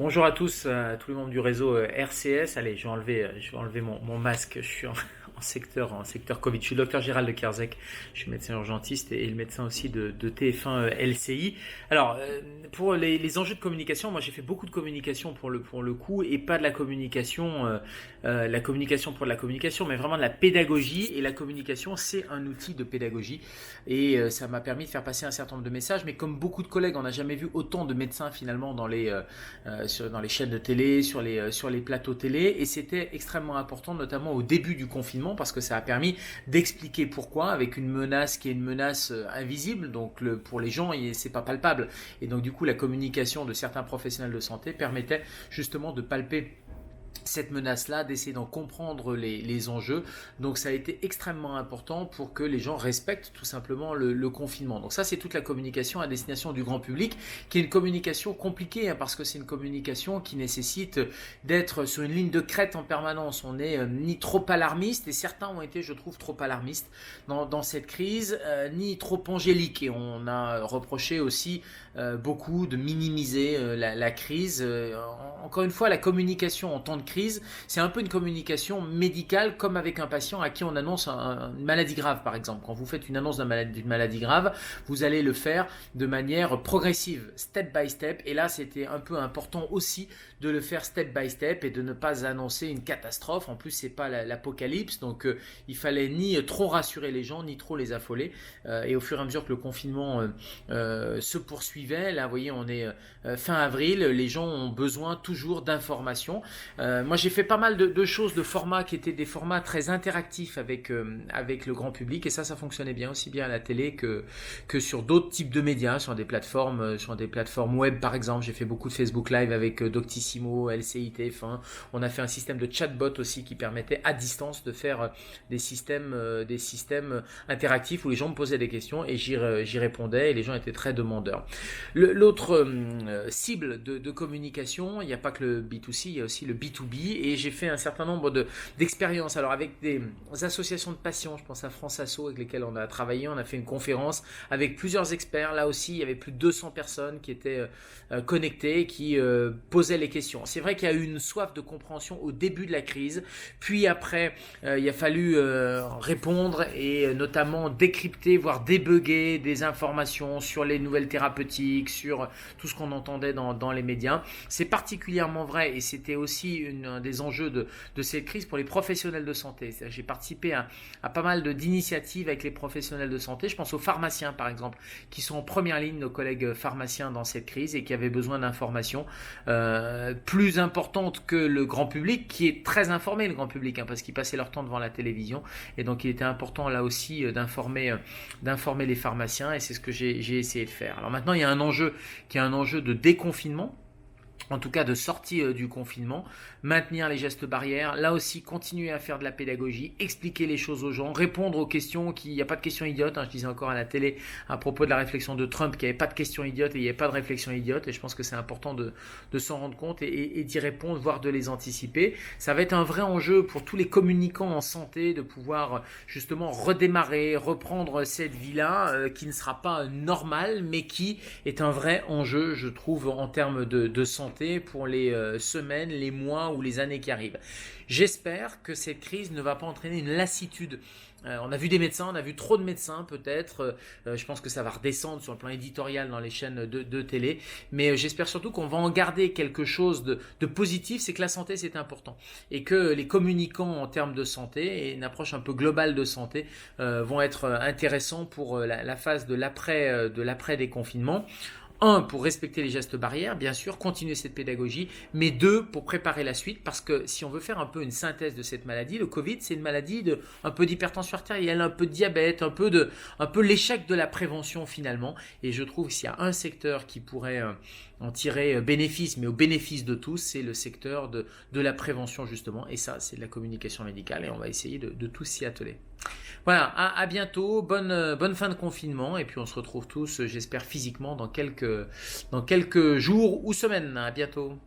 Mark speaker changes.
Speaker 1: Bonjour à tous, à tous les membres du réseau RCS. Allez, je vais enlever mon masque. Je suis en secteur Covid. Je suis le docteur Gérald de Kerzec. Je suis médecin urgentiste et le médecin aussi de TF1 LCI. Alors, pour les enjeux de communication, moi j'ai fait beaucoup de communication pour le coup et pas de la communication pour de la communication, mais vraiment de la pédagogie. Et la communication, c'est un outil de pédagogie. Et ça m'a permis de faire passer un certain nombre de messages. Mais comme beaucoup de collègues, on n'a jamais vu autant de médecins finalement dans les chaînes de télé, sur les plateaux télé. Et c'était extrêmement important, notamment au début du confinement, parce que ça a permis d'expliquer pourquoi, avec une menace qui est une menace invisible, donc pour les gens, c'est pas palpable. Et donc du coup, la communication de certains professionnels de santé permettait justement de palper cette menace-là, d'essayer d'en comprendre les enjeux. Donc ça a été extrêmement important pour que les gens respectent tout simplement le confinement. Donc ça, c'est toute la communication à destination du grand public, qui est une communication compliquée, parce que c'est une communication qui nécessite d'être sur une ligne de crête en permanence. On n'est ni trop alarmiste, et certains ont été, je trouve, trop alarmistes dans cette crise, ni trop angéliques. Et on a reproché aussi beaucoup de minimiser la crise. Encore une fois, la communication en temps de crise, c'est un peu une communication médicale, comme avec un patient à qui on annonce une maladie grave, par exemple. Quand vous faites une annonce d'une maladie grave, vous allez le faire de manière progressive, step by step. Et là, c'était un peu important aussi de le faire step by step et de ne pas annoncer une catastrophe. En plus, c'est pas l'apocalypse, donc il fallait ni trop rassurer les gens, ni trop les affoler. Et au fur et à mesure que le confinement se poursuivait, là, vous voyez, on est fin avril, les gens ont besoin toujours d'informations. Moi, j'ai fait pas mal de choses, de formats qui étaient des formats très interactifs avec le grand public, et ça fonctionnait bien, aussi bien à la télé que sur d'autres types de médias, sur des plateformes web par exemple. J'ai fait beaucoup de Facebook Live avec Doctissimo, LCI, TF1. On a fait un système de chatbot aussi qui permettait à distance de faire des systèmes interactifs où les gens me posaient des questions et j'y répondais, et les gens étaient très demandeurs. L'autre cible de communication, il n'y a pas que le B2C, il y a aussi le B2B, et j'ai fait un certain nombre d'expériences. Alors avec des associations de patients, je pense à France Asso avec lesquelles on a travaillé, on a fait une conférence avec plusieurs experts. Là aussi, il y avait plus de 200 personnes qui étaient connectées, qui posaient les questions. C'est vrai qu'il y a eu une soif de compréhension au début de la crise, puis après, il a fallu répondre et notamment décrypter, voire débugger des informations sur les nouvelles thérapeutiques, sur tout ce qu'on entendait dans les médias. C'est particulièrement vrai, et c'était aussi un des enjeux de cette crise pour les professionnels de santé. J'ai participé à pas mal d'initiatives avec les professionnels de santé. Je pense aux pharmaciens par exemple, qui sont en première ligne, nos collègues pharmaciens dans cette crise, et qui avaient besoin d'informations plus importantes que le grand public, qui est très informé, le grand public, parce qu'ils passaient leur temps devant la télévision, et donc il était important là aussi d'informer les pharmaciens, et c'est ce que j'ai essayé de faire. Alors maintenant, il y a un enjeu qui est un enjeu de déconfinement, en tout cas de sortie du confinement, maintenir les gestes barrières, là aussi continuer à faire de la pédagogie, expliquer les choses aux gens, répondre aux questions, il n'y a pas de questions idiotes, je disais encore à la télé à propos de la réflexion de Trump qu'il n'y avait pas de questions idiotes et il n'y avait pas de réflexion idiote, et je pense que c'est important de s'en rendre compte et d'y répondre, voire de les anticiper. Ça va être un vrai enjeu pour tous les communicants en santé de pouvoir justement redémarrer, reprendre cette vie-là qui ne sera pas normale, mais qui est un vrai enjeu, je trouve, en termes de santé pour les semaines, les mois ou les années qui arrivent. J'espère que cette crise ne va pas entraîner une lassitude. On a vu des médecins, on a vu trop de médecins peut-être. Je pense que ça va redescendre sur le plan éditorial dans les chaînes de télé. Mais j'espère surtout qu'on va en garder quelque chose de positif. C'est que la santé, c'est important. Et que les communicants en termes de santé et une approche un peu globale de santé vont être intéressants pour la phase de l'après déconfinement. Un, pour respecter les gestes barrières, bien sûr, continuer cette pédagogie, mais deux, pour préparer la suite, parce que si on veut faire un peu une synthèse de cette maladie, le Covid, c'est une maladie un peu d'hypertension artérielle, un peu de diabète, un peu l'échec de la prévention finalement, et je trouve que s'il y a un secteur qui pourrait en tirer bénéfice, mais au bénéfice de tous, c'est le secteur de la prévention justement, et ça, c'est de la communication médicale, et on va essayer de tous s'y atteler. Voilà, à bientôt, bonne fin de confinement, et puis on se retrouve tous, j'espère physiquement, dans quelques jours ou semaines. À bientôt.